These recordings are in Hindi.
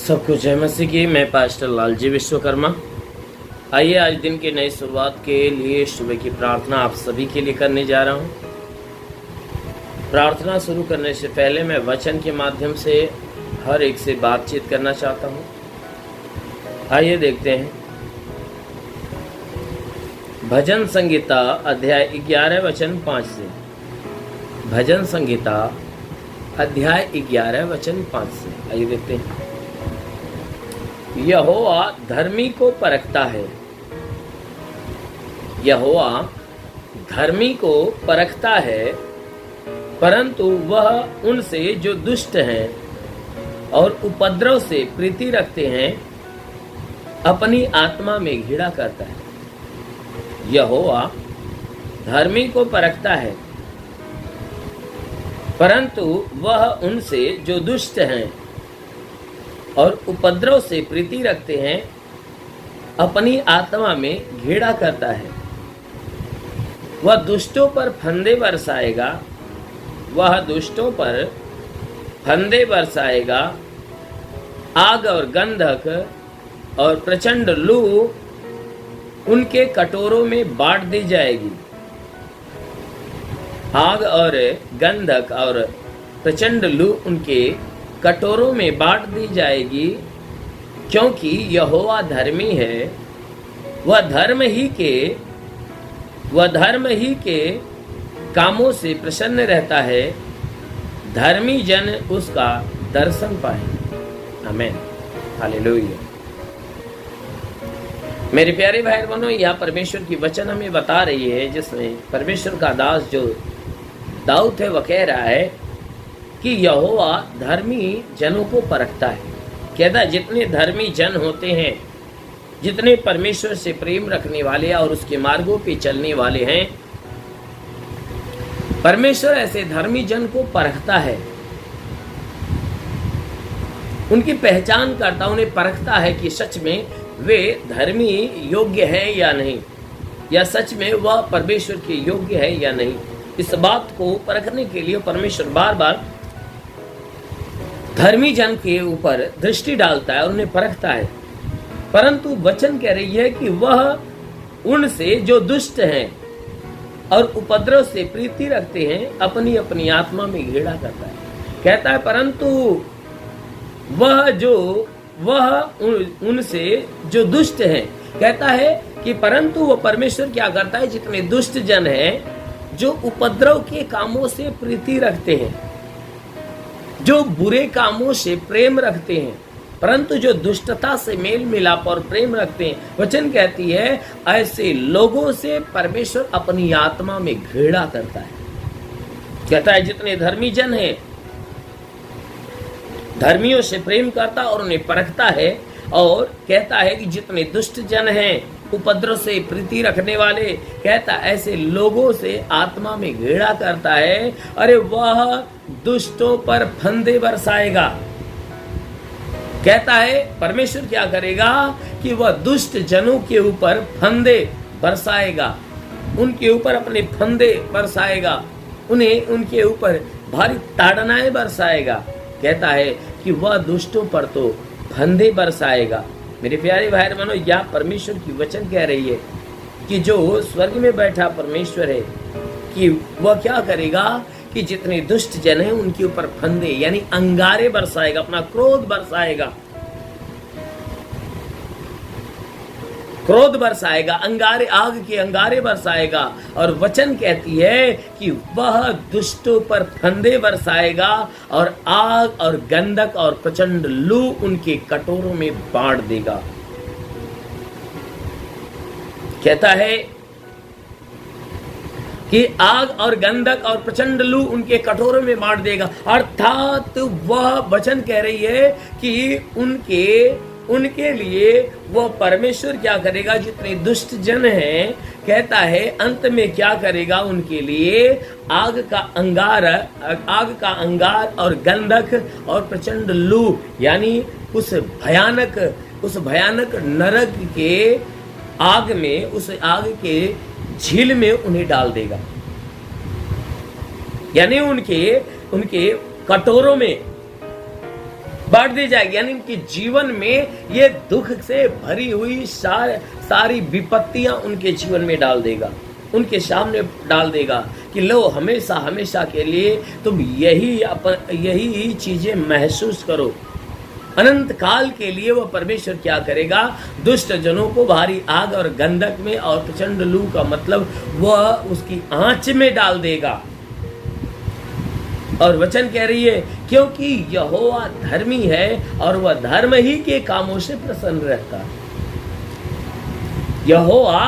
सबको जय मसीह की। मैं पास्टर लालजी विश्वकर्मा। आइए आज दिन की नई शुरुआत के लिए सुबह की प्रार्थना आप सभी के लिए करने जा रहा हूं। प्रार्थना शुरू करने से पहले मैं वचन के माध्यम से हर एक से बातचीत करना चाहता हूं। आइए देखते हैं भजन संगीता अध्याय 11 वचन 5 से। भजन संगीता अध्याय 11 वचन 5 से आइए देखते हैं। यहोवा धर्मी को परखता है। यहोवा धर्मी को परखता है, परंतु वह उनसे जो दुष्ट हैं और उपद्रव से प्रीति रखते हैं अपनी आत्मा में घृणा करता है। यहोवा धर्मी को परखता है, परंतु वह उनसे जो दुष्ट हैं और उपद्रव से प्रीति रखते हैं अपनी आत्मा में घृणा करता है। वह दुष्टों पर फंदे बरसाएगा, वह दुष्टों पर फंदे बरसाएगा। आग और गंधक और प्रचंड लू उनके कटोरों में बांट दी जाएगी। आग और गंधक और प्रचंड लू उनके कटोरों में बांट दी जाएगी, क्योंकि यहोवा धर्मी है। वह धर्म ही के कामों से प्रसन्न रहता है। धर्मी जन उसका दर्शन पाए। आमीन, हालेलुया। मेरे प्यारे भाई बहनों, यह परमेश्वर की वचन हमें बता रही है, जिसमें परमेश्वर का दास जो दाऊद है वह कह रहा है कि यहोवा धर्मी जनों को परखता है। कहता है जितने धर्मी जन होते हैं, जितने परमेश्वर से प्रेम रखने वाले और उसके मार्गों पे चलने वाले हैं, परमेश्वर ऐसे धर्मी जन को परखता है। उनकी पहचान करता, उन्हें परखता है कि सच में वे धर्मी योग्य है या नहीं, या सच में वह परमेश्वर के योग्य है या नहीं। इस बात को परखने के लिए परमेश्वर बार बार धर्मी जन के ऊपर दृष्टि डालता है और उन्हें परखता है। परंतु वचन कह रही है कि वह उनसे जो दुष्ट हैं और उपद्रव से प्रीति रखते हैं अपनी अपनी आत्मा में घृणा करता है। कहता है परंतु उनसे जो दुष्ट हैं, कहता है कि परंतु वह परमेश्वर क्या करता है, जितने दुष्ट जन हैं जो उपद्रव के कामों से प्रीति रखते हैं, जो बुरे कामों से प्रेम रखते हैं, परंतु जो दुष्टता से मेल मिलाप और प्रेम रखते हैं, वचन कहती है ऐसे लोगों से परमेश्वर अपनी आत्मा में घृणा करता है। कहता है जितने धर्मी जन हैं, धर्मियों से प्रेम करता और उन्हें परखता है। और कहता है कि जितने दुष्ट जन हैं, उपद्रव से प्रीति रखने वाले, कहता ऐसे लोगों से आत्मा में घृणा करता है। अरे वह दुष्टों पर फंदे बरसाएगा। कहता है परमेश्वर क्या करेगा कि वह दुष्ट जनों के ऊपर फंदे बरसाएगा, उनके ऊपर अपने फंदे बरसाएगा, उन्हें उनके ऊपर भारी ताड़नाएं बरसाएगा। कहता है कि वह दुष्टों पर तो फंदे बरसाएगा। मेरे प्यारे भाई बहनों, यह परमेश्वर की वचन कह रही है कि जो स्वर्ग में बैठा परमेश्वर है कि वह क्या करेगा कि जितने दुष्ट जन हैं उनके ऊपर फंदे यानी अंगारे बरसाएगा, अपना क्रोध बरसाएगा, क्रोध बरसाएगा, अंगारे, आग के अंगारे बरसाएगा। और वचन कहती है कि वह दुष्टों पर फंदे बरसाएगा और आग और गंधक और प्रचंड लू उनके कटोरों में बांट देगा। कहता है कि आग और गंधक और प्रचंड लू उनके कटोरों में बांट देगा। अर्थात वह वचन कह रही है कि उनके लिए वह परमेश्वर क्या करेगा, जितने दुष्ट जन हैं, कहता है अंत में क्या करेगा उनके लिए आग का अंगार और गंधक और प्रचंड लू यानी उस भयानक नरक के आग में, उस आग के झील में उन्हें डाल देगा। यानी उनके कटोरों में बढ़ती जाएगी, यानी उनके जीवन में ये दुख से भरी हुई सारी विपत्तियां उनके जीवन में डाल देगा, उनके सामने डाल देगा कि लो हमेशा हमेशा के लिए तुम यही चीजें महसूस करो। अनंत काल के लिए वह परमेश्वर क्या करेगा, दुष्ट जनों को भारी आग और गंधक में और प्रचंड लू का मतलब वह उसकी आंच में डाल देगा। और वचन कह रही है क्योंकि यहोवा धर्मी है और वह धर्म ही के कामों से प्रसन्न रहता है। यहोवा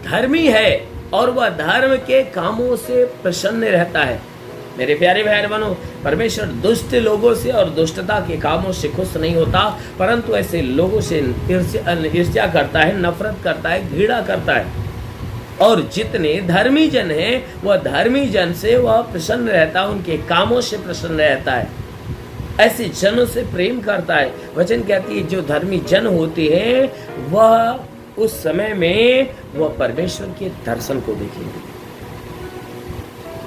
धर्मी है और वह धर्म के कामों से प्रसन्न रहता है। मेरे प्यारे भाई बहनों, परमेश्वर दुष्ट लोगों से और दुष्टता के कामों से खुश नहीं होता, परंतु ऐसे लोगों से ईर्ष्या करता है, नफरत करता है, घृणा करता है। और जितने धर्मी जन हैं वह धर्मी जन से वह प्रसन्न रहता है, उनके कामों से प्रसन्न रहता है, ऐसे जनों से प्रेम करता है। वचन कहती है जो धर्मी जन होते हैं वह उस समय में वह परमेश्वर के दर्शन को देखेंगे।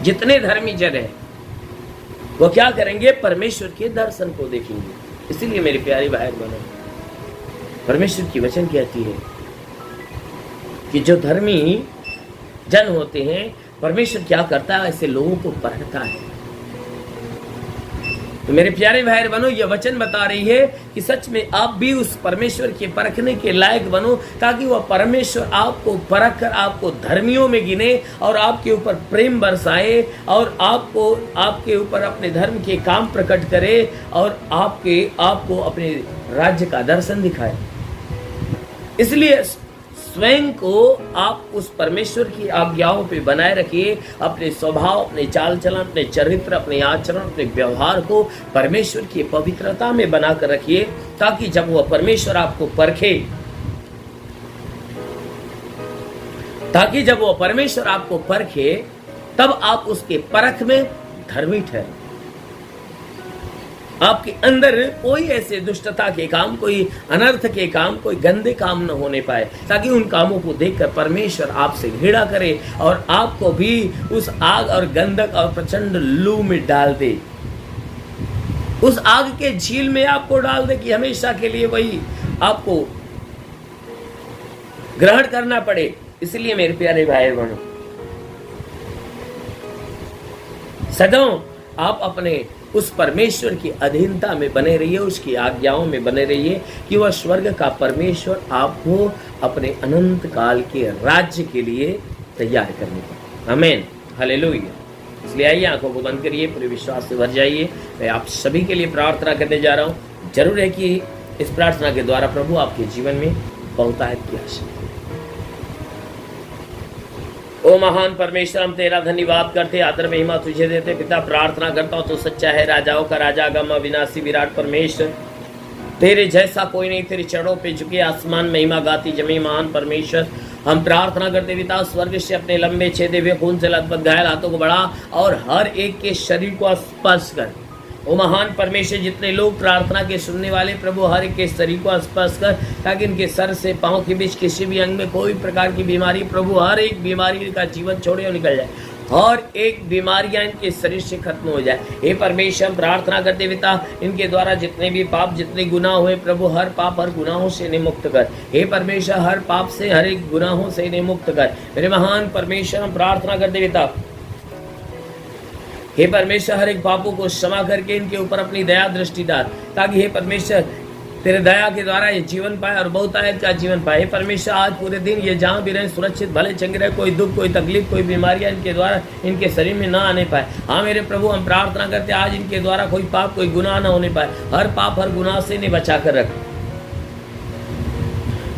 जितने धर्मी जन हैं वो क्या करेंगे, परमेश्वर के दर्शन को देखेंगे। इसीलिए मेरे प्यारे भाई बहनों, परमेश्वर की वचन कहती है कि जो धर्मी जन होते हैं परमेश्वर क्या करता है, ऐसे लोगों को परखता है। तो मेरे प्यारे भाई बहनों, यह वचन बता रही है कि सच में आप भी उस परमेश्वर के परखने के लायक बनो, ताकि वह परमेश्वर आपको परख कर आपको धर्मियों में गिने और आपके ऊपर प्रेम बरसाए और आपके ऊपर अपने धर्म के काम प्रकट करे और आपको अपने राज्य का दर्शन दिखाए। इसलिए स्वयं को आप उस परमेश्वर की आज्ञाओं पे बनाए रखिए। अपने स्वभाव, अपने चाल चलन, अपने चरित्र, अपने आचरण, अपने व्यवहार को परमेश्वर की पवित्रता में बनाकर रखिए, ताकि जब वह परमेश्वर आपको परखे, तब आप उसके परख में धर्मी ठहरे। आपके अंदर कोई ऐसे दुष्टता के काम, कोई अनर्थ के काम, कोई गंदे काम न होने पाए, ताकि उन कामों को देखकर परमेश्वर आपसे घृणा करे और आपको भी उस आग और गंधक और प्रचंड लू में डाल दे, उस आग के झील में आपको डाल दे कि हमेशा के लिए वही आपको ग्रहण करना पड़े। इसलिए मेरे प्यारे भाई बहनों, सदैव आप अपने उस परमेश्वर की अधीनता में बने रहिए, उसकी आज्ञाओं में बने रहिए कि वह स्वर्ग का परमेश्वर आपको अपने अनंत काल के राज्य के लिए तैयार करने का। आमीन, हालेलुया। इसलिए आइए आंखों को बंद करिए, पूरे विश्वास से भर जाइए। मैं आप सभी के लिए प्रार्थना करने जा रहा हूँ। जरूर है कि इस प्रार्थना के द्वारा प्रभु आपके जीवन में बहुतायत की आशीष। ओ महान परमेश्वर, हम तेरा धन्यवाद करते, आदर महिमा तुझे देते। पिता, प्रार्थना करता हूँ तो सच्चा है, राजाओं का राजा, गम अविनाशी विराट परमेश्वर, तेरे जैसा कोई नहीं। तेरे चरणों पे झुके आसमान महिमा गाती जमी महान परमेश्वर। हम प्रार्थना करते पिता, स्वर्ग से अपने लंबे छेदे हुए खून से लथपथ घायल हाथों को बढ़ा और हर एक के शरीर को स्पर्श कर। ओ महान परमेश्वर, जितने लोग प्रार्थना के सुनने वाले प्रभु, हर एक के शरीर को स्पर्श कर, ताकि इनके सर से पांव के बीच किसी भी अंग में कोई प्रकार की बीमारी, प्रभु हर एक बीमारी का जीवन छोड़े और निकल जाए, और एक बीमारियां इनके शरीर से खत्म हो जाए। हे परमेश्वर, प्रार्थना करते पिता, इनके द्वारा जितने भी पाप, जितने गुनाह हुए प्रभु, हर पाप हर गुनाहों से इन्हें मुक्त कर। हे परमेश्वर, हर पाप से, हर एक गुनाहों से इन्हें मुक्त कर। मेरे महान परमेश्वर, हम प्रार्थना करते पिता, हे परमेश्वर, हर एक पापों को क्षमा करके इनके ऊपर अपनी दया दृष्टि डाल, ताकि हे परमेश्वर तेरे दया के द्वारा ये जीवन पाए और बहुतायत का जीवन पाए। हे परमेश्वर, आज पूरे दिन ये जहाँ भी रहे सुरक्षित भले चंगे रहे, कोई दुख, कोई तकलीफ, कोई बीमारियां इनके द्वारा इनके शरीर में ना आने पाए। हाँ मेरे प्रभु, हम प्रार्थना करते आज इनके द्वारा कोई पाप, कोई गुनाह ना होने पाए। हर पाप हर गुनाह से इन्हें बचा कर रख।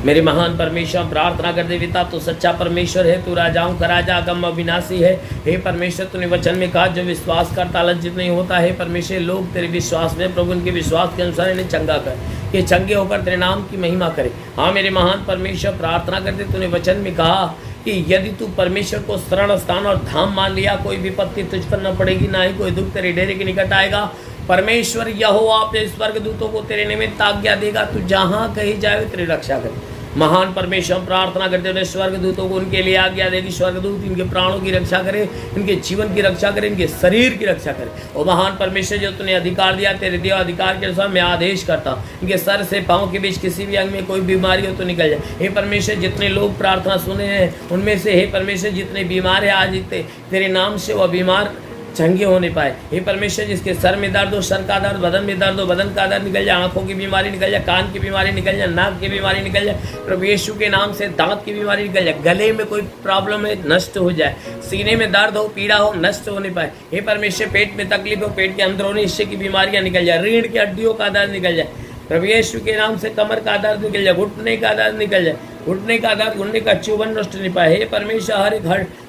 मेरे महान परमेश्वर, प्रार्थना करते पिता, तो सच्चा परमेश्वर है, तू राजाओं का राजा, अगम अविनाशी है। हे परमेश्वर, तूने वचन में कहा जो विश्वास करता लज्जित नहीं होता है। परमेश्वर, लोग तेरे विश्वास में प्रभु उनके विश्वास के अनुसार इन्हें चंगा कर, कि चंगे होकर तेरे नाम की महिमा करे। हाँ मेरे महान परमेश्वर, प्रार्थना करते, तूने वचन में कहा कि यदि तू परमेश्वर को शरण स्थान और धाम मान लिया, कोई विपत्ति तुझ पर न पड़ेगी, ना ही कोई दुख तेरे डेरे के निकट आएगा। परमेश्वर यहोवा अपने स्वर्गदूतों को तेरे निमित्त आज्ञा देगा, तू जहाँ कहीं जाए तेरी रक्षा करे। महान परमेश्वर हम प्रार्थना करते हैं स्वर्गदूतों को उनके लिए आज्ञा दे कि स्वर्गदूत इनके प्राणों की रक्षा करे, इनके जीवन की रक्षा करे, इनके शरीर की रक्षा करे। और महान परमेश्वर जो तूने अधिकार दिया, तेरे दिया अधिकार के अनुसार मैं आदेश करता हूँ इनके सर से पाँव के बीच किसी भी अंग में कोई बीमारी हो तो निकल जाए। हे परमेश्वर जितने लोग प्रार्थना सुने हैं उनमें से हे परमेश्वर जितने बीमार है आज तेरे नाम से वह बीमार चंगे होने पाए। हे परमेश्वर जिसके सर में दर्द हो सर का दर्द, बदन में दर्द हो बदन का दर्द निकल जाए, आंखों की बीमारी निकल जाए, कान की बीमारी निकल जाए, नाक की बीमारी निकल जाए, प्रभु यीशु के नाम से दांत की बीमारी निकल जाए, गले में कोई प्रॉब्लम है नष्ट हो जाए, सीने में दर्द हो पीड़ा हो नष्ट होने पाए। हे परमेश्वर पेट में तकलीफ हो, पेट के अंदरूनी हिस्से की बीमारियां निकल जाए, रीढ़ की हड्डियों का दर्द निकल जाए, प्रभु यीशु के नाम से कमर का दर्द निकल जाए, घुटने का दर्द निकल जाए, घुटने का दर्द, घुटने का चुभन नष्ट नहीं पाए। हे परमेश्वर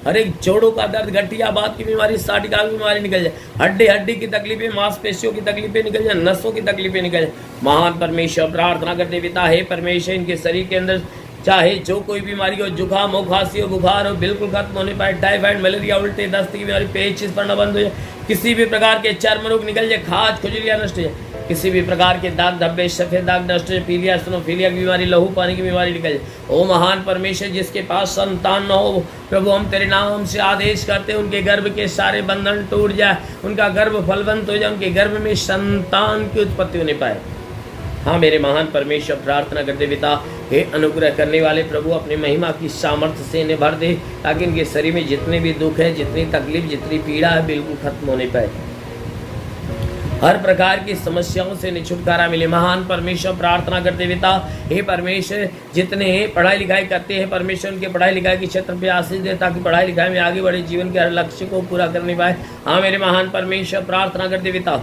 हर एक जोड़ों का दर्द, गठिया बात की बीमारी, साटिका की बीमारी निकल जाए, हड्डी की तकलीफें, मांसपेशियों की तकलीफें निकल जाए, नसों की तकलीफें निकल जाए। महान परमेश्वर प्रार्थना करते पिता हे परमेश्वर इनके शरीर के अंदर चाहे जो कोई बीमारी हो, जुकाम हो, खांसी हो, बुखार हो, बिल्कुल खत्म होने पाए। टाइफाइड, मलेरिया, उल्टे, दस्त की बीमारी, पेचिश पड़ना बंद हो जाए, किसी भी प्रकार के चर्म रोग निकल जाए, खाज खुजलियाँ नष्ट हो जाए, किसी भी प्रकार के दाग धब्बे सफेद दाग नष्ट हो जाए, पीलिया स्नोफीलिया की बीमारी, लहू पानी की बीमारी निकल जाए। ओ महान परमेश्वर जिसके पास संतान न हो प्रभु हम तेरे नाम से आदेश करते हैं उनके गर्भ के सारे बंधन टूट जाए, उनका गर्भ फलवंत हो जाए, उनके गर्भ में संतान की उत्पत्ति होने पाए। हाँ मेरे महान परमेश्वर प्रार्थना करते पिता हे अनुग्रह करने वाले प्रभु अपनी महिमा की सामर्थ्य से इन्हें भर दे ताकि इनके शरीर में जितने भी दुख है, जितनी तकलीफ, जितनी पीड़ा है बिल्कुल खत्म होने पाए, हर प्रकार की समस्याओं से इन्हें छुटकारा मिले। महान परमेश्वर प्रार्थना करते पिता हे परमेश्वर जितने पढ़ाई लिखाई करते हैं परमेश्वर उनके पढ़ाई लिखाई के क्षेत्र पे आशीष दे ताकि पढ़ाई लिखाई में आगे बढ़े, जीवन के हर लक्ष्य को पूरा करने पाए। हाँ मेरे महान परमेश्वर प्रार्थना करते पिता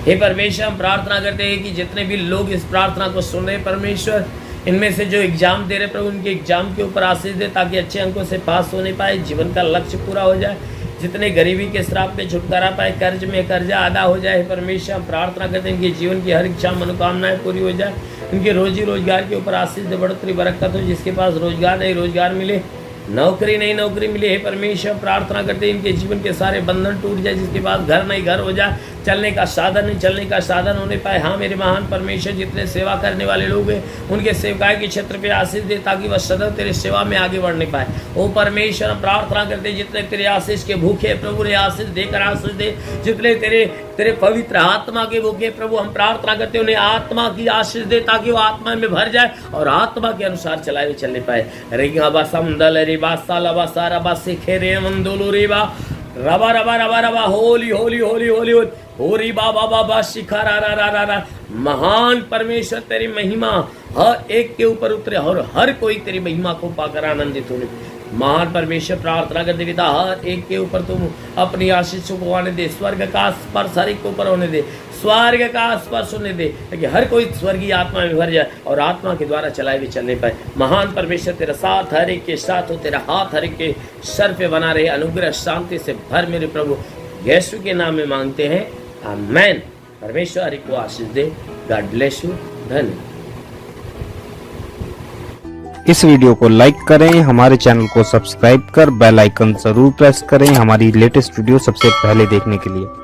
हे परमेश्वर हम प्रार्थना करते हैं कि जितने भी लोग इस प्रार्थना को सुन रहे परमेश्वर इनमें से जो एग्जाम दे रहे प्रभु उनके एग्जाम के ऊपर आशीष दे ताकि अच्छे अंकों से पास होने पाए, जीवन का लक्ष्य पूरा हो जाए, जितने गरीबी के श्राप पे छुटकारा पाए, कर्ज में कर्जा अदा हो जाए। परमेश्वर हम प्रार्थना करते हैं इनके जीवन की हर इच्छा मनोकामनाएं पूरी हो जाए, इनके रोजी रोजगार के ऊपर आशीष दे, बढ़ोतरी बरकत हो, जिसके पास रोजगार नहीं रोजगार मिले, नौकरी नहीं नौकरी मिले। हे परमेश्वर प्रार्थना करते हैं इनके जीवन के सारे बंधन टूट जाए, जिसके पास घर नहीं घर हो जाए, चलने का साधन नहीं चलने का साधन होने पाए। हाँ मेरे महान परमेश्वर जितने सेवा करने वाले लोग हैं उनके सेवकाई के क्षेत्र पे आशीष दे ताकि वह सदैव तेरे सेवा में आगे बढ़ने पाए। ओ परमेश्वर हम प्रार्थना करते हैं जितने तेरे आशीष के भूखे प्रभु ने आशीष देकर आशीष दे, जितने तेरे पवित्र आत्मा के भूखे प्रभु हम प्रार्थना करते हैं उन्हें आत्मा की आशीष दे ताकि वो आत्मा में भर जाए और आत्मा के अनुसार चलाए चलने पाए। रेगा बसमदल रेबा साला सारा बसे खेरे मंदोलो रेबा रबा रबा रबा रबा होली होली होली होली होली बाबा बाबा शिखा रा। महान परमेश्वर तेरी महिमा हर एक के ऊपर उतरे और हर कोई तेरी महिमा को पाकर आनंदित होने। महान परमेश्वर प्रार्थना करते पिता हर एक के ऊपर तुम अपनी आशीषों को आने दे, स्वर्ग का स्पर्श हर एक के ऊपर होने दे, स्वर्ग का स्पर्श होने दे ताकि हर कोई स्वर्गीय आत्मा में भर जाए और आत्मा के द्वारा चलाए हुए चलने पाए। महान परमेश्वर तेरा साथ हर एक के साथ हो, तेरा हाथ हर एक के सर पे बना रहे, अनुग्रह शांति से भर मेरे प्रभु यीशु के नाम में मांगते हैं, आमेन। परमेश्वर हर एक को आशीष दे। God bless you. धन्यवाद। इस वीडियो को लाइक करें, हमारे चैनल को सब्सक्राइब कर बेल आइकन जरूर प्रेस करें हमारी लेटेस्ट वीडियो सबसे पहले देखने के लिए।